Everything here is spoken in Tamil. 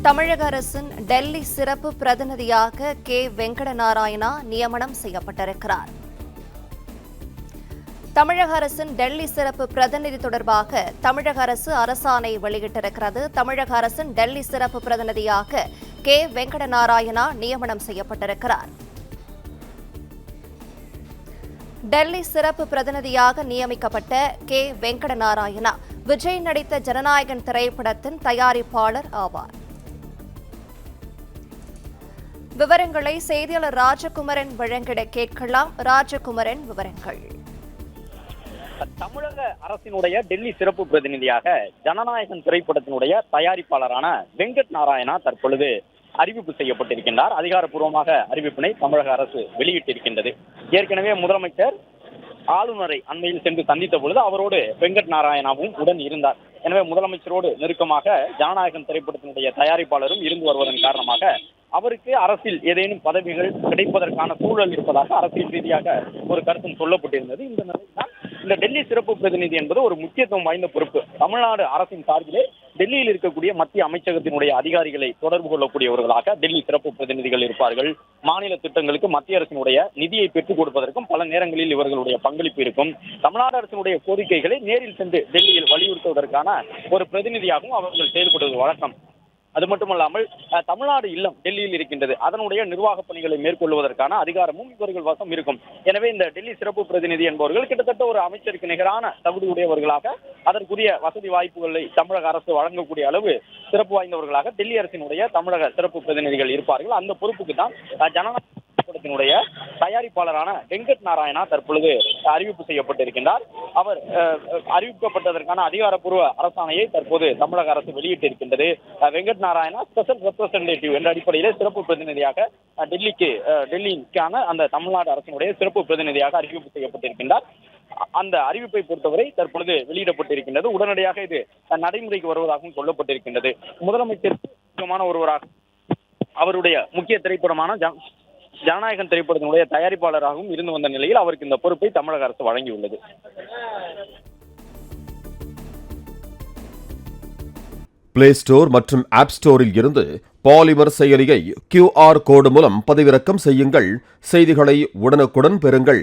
தமிழக அரசின் டெல்லி சிறப்பு பிரதிநிதியாக கே. வெங்கடநாராயணா நியமனம் செய்யப்பட்டிருக்கிறார். தமிழக அரசின் டெல்லி சிறப்பு பிரதிநிதி தொடர்பாக தமிழக அரசு அரசாணை வெளியிட்டிருக்கிறது. தமிழக அரசின் டெல்லி சிறப்பு பிரதிநிதியாக கே. வெங்கடநாராயணா நியமனம் செய்யப்பட்டிருக்கிறார். டெல்லி சிறப்பு பிரதிநிதியாக நியமிக்கப்பட்ட கே. வெங்கடநாராயணா விஜய் நடித்த ஜனநாயகன் திரைப்படத்தின் தயாரிப்பாளர் ஆவார். விவரங்களை செய்தியாளர் ராஜகுமரன் வழங்கிட கேட்கலாம். ராஜகுமரன், விவரங்கள். தமிழக அரசினுடைய டெல்லி சிறப்பு பிரதிநிதியாக ஜனநாயகன் திரைப்படத்தினுடைய தயாரிப்பாளரான வெங்கட் நாராயணா தற்பொழுது அறிவிப்பு செய்யப்பட்டிருக்கின்றார். அதிகாரப்பூர்வமாக அறிவிப்பினை தமிழக அரசு வெளியிட்டிருக்கின்றது. ஏற்கனவே முதலமைச்சர் ஆளுநரை அண்மையில் சென்று சந்தித்த பொழுது அவரோடு வெங்கட் நாராயணாவும் உடன் இருந்தார். எனவே முதலமைச்சரோடு நெருக்கமாக ஜனநாயகன் திரைப்படத்தினுடைய தயாரிப்பாளரும் இருந்து வருவதன் காரணமாக அவருக்கு அரசில் ஏதேனும் பதவிகள் கிடைப்பதற்கான சூழல் இருப்பதாக அரசியல் ரீதியாக ஒரு கருத்தும் சொல்லப்பட்டிருந்தது. இந்த நிலையில்தான் இந்த டெல்லி சிறப்பு பிரதிநிதி என்பது ஒரு முக்கியத்துவம் வாய்ந்த பொறுப்பு. தமிழ்நாடு அரசின் சார்பிலே டெல்லியில் இருக்கக்கூடிய மத்திய அமைச்சகத்தினுடைய அதிகாரிகளை தொடர்பு கொள்ளக்கூடியவர்களாக டெல்லி சிறப்பு பிரதிநிதிகள் இருப்பார்கள். மாநில திட்டங்களுக்கு மத்திய அரசினுடைய நிதியை பெற்றுக் கொடுப்பதற்கும் பல நேரங்களில் இவர்களுடைய பங்களிப்பு இருக்கும். தமிழ்நாடு அரசினுடைய கோரிக்கைகளை நேரில் சென்று டெல்லியில் வலியுறுத்துவதற்கான ஒரு பிரதிநிதியாகவும் அவர்கள் செயல்படுவது வழக்கம். அது மட்டுமல்லாமல் தமிழ்நாடு இல்லம் டெல்லியில் இருக்கின்றது. அதனுடைய நிர்வாக பணிகளை மேற்கொள்வதற்கான அதிகாரமும் இவர்கள் வசம் இருக்கும். எனவே இந்த டெல்லி சிறப்பு பிரதிநிதி என்பவர்கள் கிட்டத்தட்ட ஒரு அமைச்சருக்கு நிகரான தகுதியுடையவர்களாக அதற்குரிய வசதி வாய்ப்புகளை தமிழக அரசு வழங்கக்கூடிய அளவு சிறப்பு வாய்ந்தவர்களாக டெல்லி அரசினுடைய தமிழக சிறப்பு பிரதிநிதிகள் இருப்பார்கள். அந்த பொறுப்புக்கு தான் ஜனநாயக திரைப்படத்தினுடைய தயாரிப்பாளரான வெங்கட் நாராயணா தற்பொழுது அறிவிப்பு செய்யப்பட்டிருக்கின்றார். அவர் அறிவிக்கப்பட்டதற்கான அதிகாரப்பூர்வ அரசாணையை தற்போது தமிழக அரசு வெளியிட்டிருக்கின்றது. வெங்கட் நாராயணா ஸ்பெஷல் ரெப்ரசன்டேட்டிவ் என்ற அடிப்படையிலே சிறப்பு பிரதிநிதியாக டெல்லிக்கான அந்த தமிழ்நாடு அரசினுடைய சிறப்பு பிரதிநிதியாக அறிவிப்பு செய்யப்பட்டிருக்கின்றார். அந்த அறிவிப்பை பொறுத்தவரை தற்பொழுது வெளியிடப்பட்டிருக்கின்றது. உடனடியாக இது நடைமுறைக்கு வருவதாகவும் சொல்லப்பட்டிருக்கின்றது. முதலமைச்சர் முக்கியமான ஒருவராக அவருடைய முக்கிய திரைப்படமான ஜனநாயகன் திரைப்படத்தினுடைய தயாரிப்பாளராகவும் இருந்து வந்த நிலையில் அவருக்கு இந்த பொறுப்பை தமிழக அரசு வழங்கியுள்ளது. பிளே ஸ்டோர் மற்றும் ஆப் ஸ்டோரில் இருந்து பாலிமர் செயலியை QR கோடு மூலம் பதிவிறக்கம் செய்யுங்கள். செய்திகளை உடனுக்குடன் பெறுங்கள்.